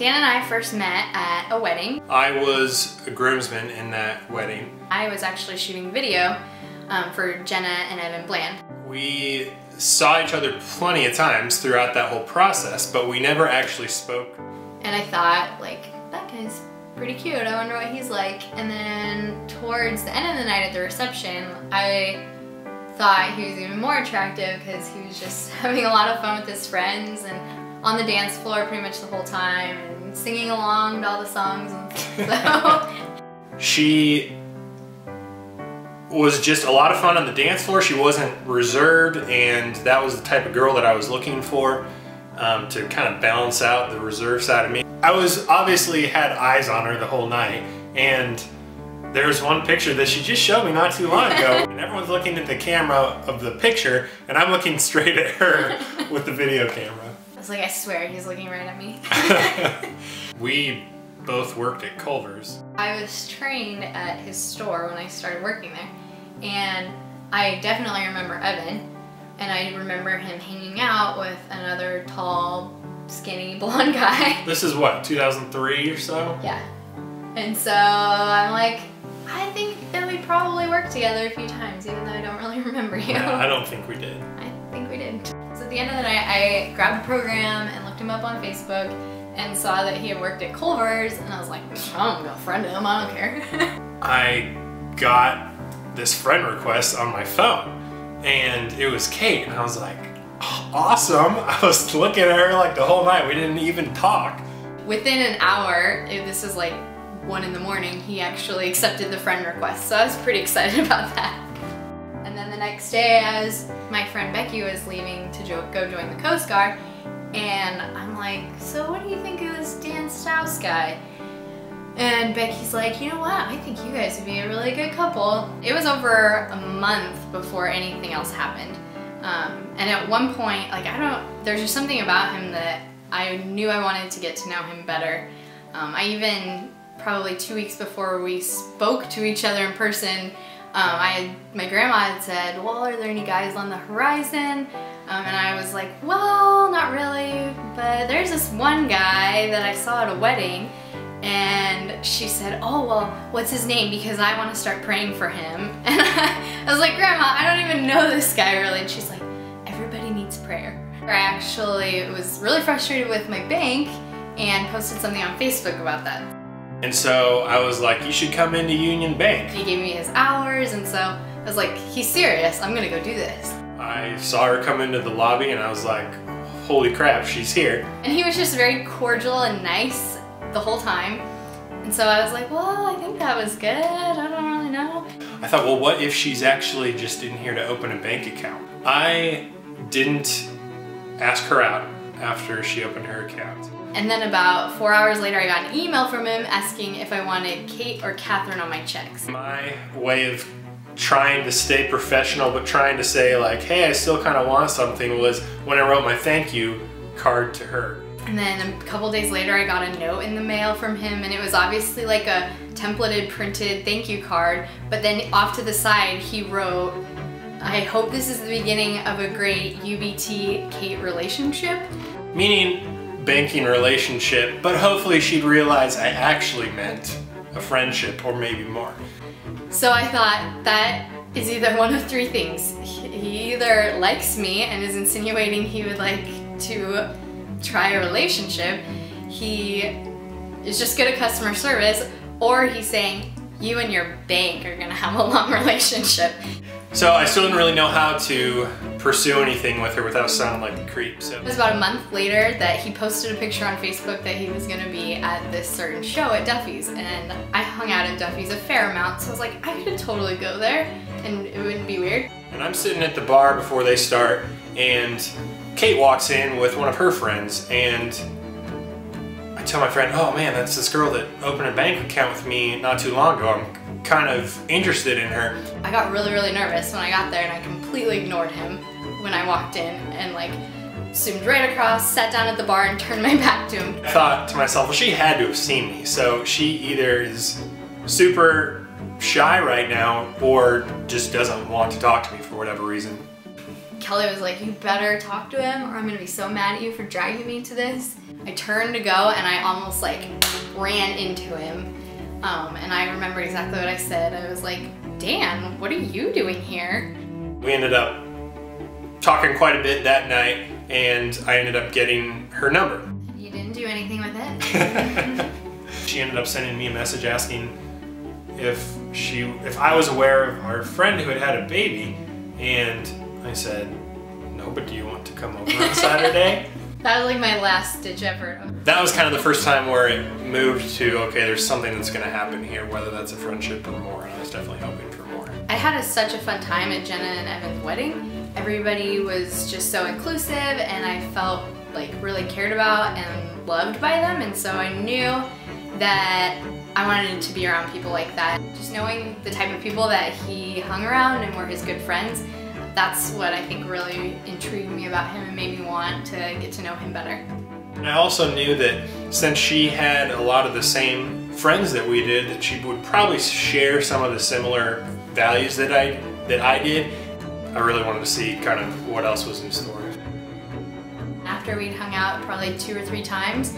Dan and I first met at a wedding. I was a groomsman in that wedding. I was actually shooting video for Jenna and Evan Bland. We saw each other plenty of times throughout that whole process, but we never actually spoke. And I thought, like, that guy's pretty cute, I wonder what he's like. And then towards the end of the night at the reception, I thought he was even more attractive because he was just having a lot of fun with his friends and on the dance floor pretty much the whole time and singing along to all the songs. And so she was just a lot of fun on the dance floor. She wasn't reserved, and that was the type of girl that I was looking for to kind of balance out the reserved side of me. I was obviously had eyes on her the whole night, and there was one picture that she just showed me not too long ago, and everyone's looking at the camera of the picture, and I'm looking straight at her with the video camera. I was like, I swear he's looking right at me. We both worked at Culver's. I was trained at his store when I started working there, and I definitely remember Evan, and I remember him hanging out with another tall, skinny, blonde guy. This is what, 2003 or so? Yeah. And so I'm like, I think that we probably worked together a few times, even though I don't really remember you. Yeah, I don't think we did. I think we did. So at the end of the night, I grabbed a program and looked him up on Facebook and saw that he had worked at Culver's, and I was like, I'm gonna friend him, I don't care. I got this friend request on my phone, and it was Kate, and I was like, awesome. I was looking at her like the whole night. We didn't even talk. Within an hour, this was like 1 in the morning, he actually accepted the friend request, so I was pretty excited about that. And then the next day, as my friend Becky was leaving to go join the Coast Guard, and I'm like, so what do you think of this Dan Stouse guy? And Becky's like, you know what, I think you guys would be a really good couple. It was over a month before anything else happened. And at one point, like, there's just something about him that I knew I wanted to get to know him better. I even, probably 2 weeks before we spoke to each other in person, my grandma had said, well, are there any guys on the horizon? And I was like, well, not really, but there's this one guy that I saw at a wedding, and she said, oh, well, what's his name? Because I want to start praying for him. And I was like, Grandma, I don't even know this guy really. And she's like, everybody needs prayer. I actually was really frustrated with my bank and posted something on Facebook about that. And so I was like, you should come into Union Bank. He gave me his hours, and so I was like, he's serious, I'm gonna go do this. I saw her come into the lobby, and I was like, holy crap, she's here. And he was just very cordial and nice the whole time. And so I was like, well, I think that was good, I don't really know. I thought, well, what if she's actually just in here to open a bank account? I didn't ask her out after she opened her account. And then about 4 hours later, I got an email from him asking if I wanted Kate or Catherine on my checks. My way of trying to stay professional but trying to say like, hey, I still kind of want something, was when I wrote my thank you card to her. And then a couple days later, I got a note in the mail from him, and it was obviously like a templated, printed thank you card, but then off to the side, he wrote, I hope this is the beginning of a great UBT-Kate relationship. Meaning banking relationship, but hopefully she'd realize I actually meant a friendship or maybe more. So I thought that is either one of three things. He either likes me and is insinuating he would like to try a relationship, he is just good at customer service, or he's saying you and your bank are gonna have a long relationship. So I still didn't really know how to pursue anything with her without sounding like a creep. So it was about a month later that he posted a picture on Facebook that he was gonna be at this certain show at Duffy's, and I hung out at Duffy's a fair amount, so I was like, I could totally go there and it wouldn't be weird. And I'm sitting at the bar before they start, and Kate walks in with one of her friends, and I tell my friend, oh man, that's this girl that opened a bank account with me not too long ago. I'm kind of interested in her. I got really, really nervous when I got there, and I completely ignored him when I walked in and like zoomed right across, sat down at the bar and turned my back to him. I thought to myself, well, she had to have seen me, so she either is super shy right now or just doesn't want to talk to me for whatever reason. Kelly was like, you better talk to him or I'm gonna be so mad at you for dragging me to this. I turned to go and I almost like ran into him. And I remember exactly what I said. I was like, Dan, what are you doing here? We ended up talking quite a bit that night, and I ended up getting her number. You didn't do anything with it? She ended up sending me a message asking if I was aware of our friend who had a baby, and I said, no, but do you want to come over on Saturday? That was like my last ditch effort. That was kind of the first time where it moved to, okay, there's something that's gonna happen here, whether that's a friendship or more, and I was definitely hoping for more. I had such a fun time at Jenna and Evan's wedding. Everybody was just so inclusive, and I felt like really cared about and loved by them, and so I knew that I wanted to be around people like that. Just knowing the type of people that he hung around and were his good friends, that's what I think really intrigued me about him and made me want to get to know him better. I also knew that since she had a lot of the same friends that we did, that she would probably share some of the similar values that I did. I really wanted to see kind of what else was in store. After we'd hung out probably 2 or 3 times,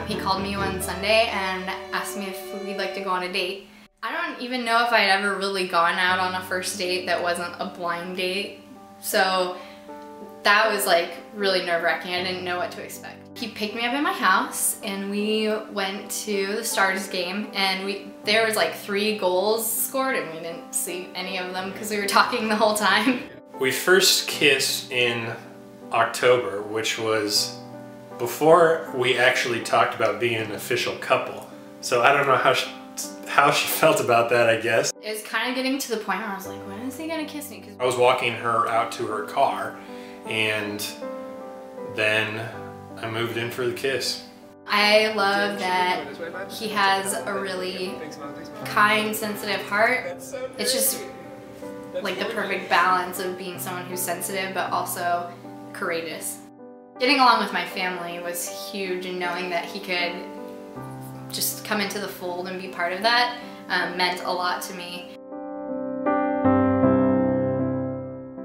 he called me one Sunday and asked me if we'd like to go on a date. I don't even know if I'd ever really gone out on a first date that wasn't a blind date. So that was like really nerve-wracking. I didn't know what to expect. He picked me up in my house and we went to the Stars game, and there was like 3 goals scored and we didn't see any of them because we were talking the whole time. We first kissed in October, which was before we actually talked about being an official couple. So I don't know how she felt about that, I guess. It was kind of getting to the point where I was like, when is he gonna kiss me? I was walking her out to her car, and then I moved in for the kiss. I love that he has a really kind, sensitive heart. It's just like the perfect balance of being someone who's sensitive but also courageous. Getting along with my family was huge, and knowing that he could just come into the fold and be part of that meant a lot to me.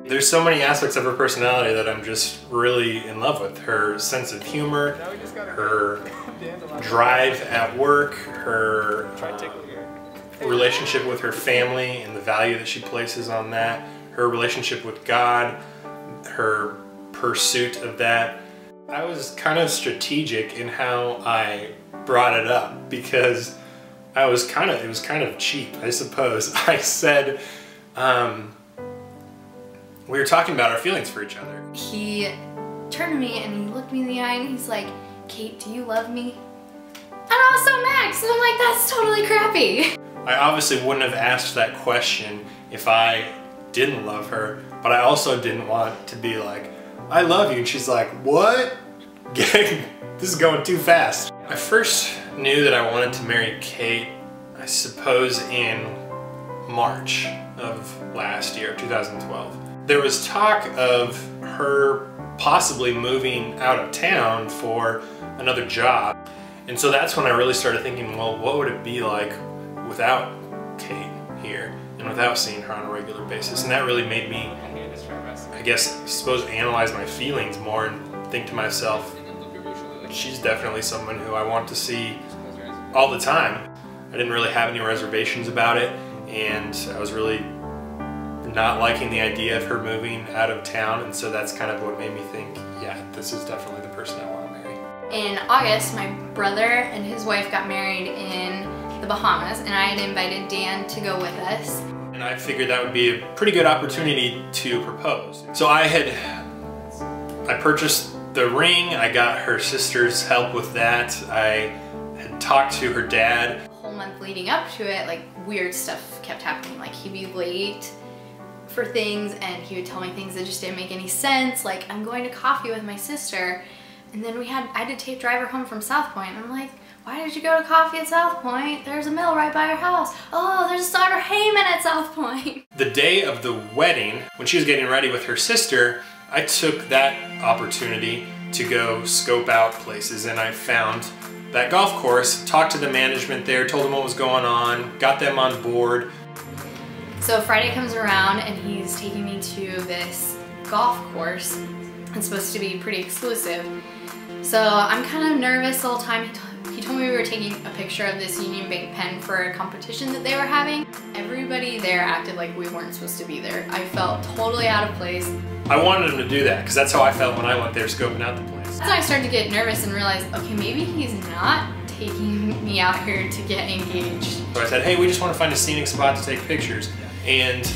There's so many aspects of her personality that I'm just really in love with. Her sense of humor, her drive at work, her relationship with her family and the value that she places on that, her relationship with God, her pursuit of that. I was kind of strategic in how I brought it up because it was kind of cheap, I suppose. I said, we were talking about our feelings for each other. He turned to me and he looked me in the eye and he's like, Kate, do you love me? And I was so mad because I'm like, that's totally crappy. I obviously wouldn't have asked that question if I didn't love her, but I also didn't want to be like, I love you, and she's like, what? This is going too fast. I first knew that I wanted to marry Kate, I suppose, in March of last year, 2012. There was talk of her possibly moving out of town for another job. And so that's when I really started thinking, well, what would it be like without Kate here and without seeing her on a regular basis? And that really made me, I suppose, analyze my feelings more and think to myself, she's definitely someone who I want to see all the time. I didn't really have any reservations about it, and I was really not liking the idea of her moving out of town, and so that's kind of what made me think, yeah, this is definitely the person I want to marry. In August, my brother and his wife got married in the Bahamas, and I had invited Dan to go with us. And I figured that would be a pretty good opportunity to propose. So I purchased the ring, I got her sister's help with that, I had talked to her dad. The whole month leading up to it, like, weird stuff kept happening. Like, he'd be late for things and he would tell me things that just didn't make any sense. Like, I'm going to coffee with my sister, and then I had to drive her home from South Point. And I'm like, why did you go to coffee at South Point? There's a mill right by our house. Oh, there's a Starter Heyman at South Point. The day of the wedding, when she was getting ready with her sister, I took that opportunity to go scope out places, and I found that golf course, talked to the management there, told them what was going on, got them on board. So Friday comes around and he's taking me to this golf course. It's supposed to be pretty exclusive. So I'm kind of nervous the whole time. He told me we were taking a picture of this Union Bank pen for a competition that they were having. Everybody there acted like we weren't supposed to be there. I felt totally out of place. I wanted him to do that because that's how I felt when I went there scoping out the place. That's when I started to get nervous and realize, okay, maybe he's not taking me out here to get engaged. So I said, hey, we just want to find a scenic spot to take pictures. And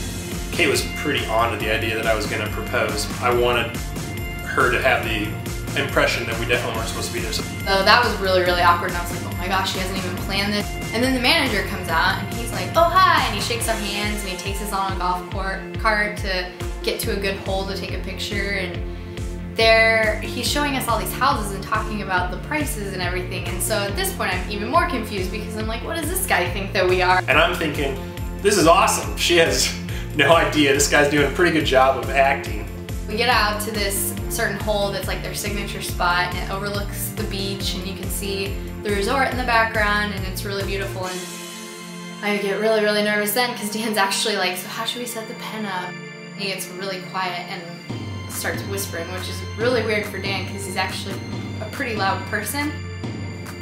Kate was pretty on to the idea that I was going to propose. I wanted her to have the impression that we definitely weren't supposed to be there. So that was really, really awkward, and I was like, oh my gosh, he hasn't even planned this. And then the manager comes out and he's like, oh hi, and he shakes our hands and he takes us on a golf cart to get to a good hole to take a picture. And he's showing us all these houses and talking about the prices and everything. And so at this point I'm even more confused because I'm like, what does this guy think that we are? And I'm thinking, this is awesome. She has no idea. This guy's doing a pretty good job of acting. We get out to this certain hole that's like their signature spot, and it overlooks the beach, and you can see the resort in the background, and it's really beautiful. And I get really, really nervous then because Dan's actually like, so how should we set the pen up? He gets really quiet and starts whispering, which is really weird for Dan because he's actually a pretty loud person.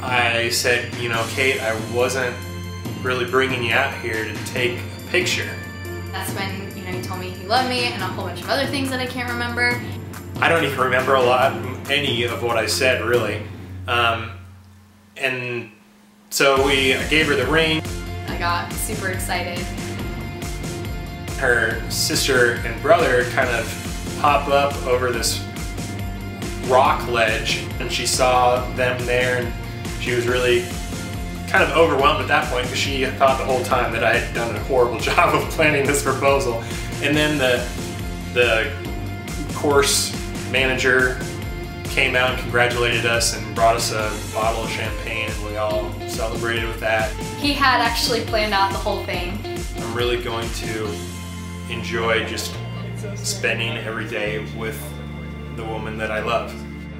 I said, you know, Kate, I wasn't really bringing you out here to take a picture. That's when, you know, he told me he loved me and a whole bunch of other things that I can't remember. I don't even remember any of what I said, really. And so I gave her the ring. I got super excited. Her sister and brother kind of pop up over this rock ledge, and she saw them there, and she was really kind of overwhelmed at that point because she thought the whole time that I had done a horrible job of planning this proposal. And then the course manager came out and congratulated us and brought us a bottle of champagne, and we all celebrated with that. He had actually planned out the whole thing. I'm really going to enjoy just spending every day with the woman that I love.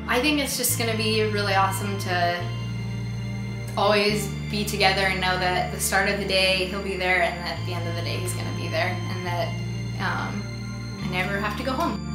I think it's just going to be really awesome to always be together and know that at the start of the day he'll be there, and that at the end of the day he's going to be there, and that I never have to go home.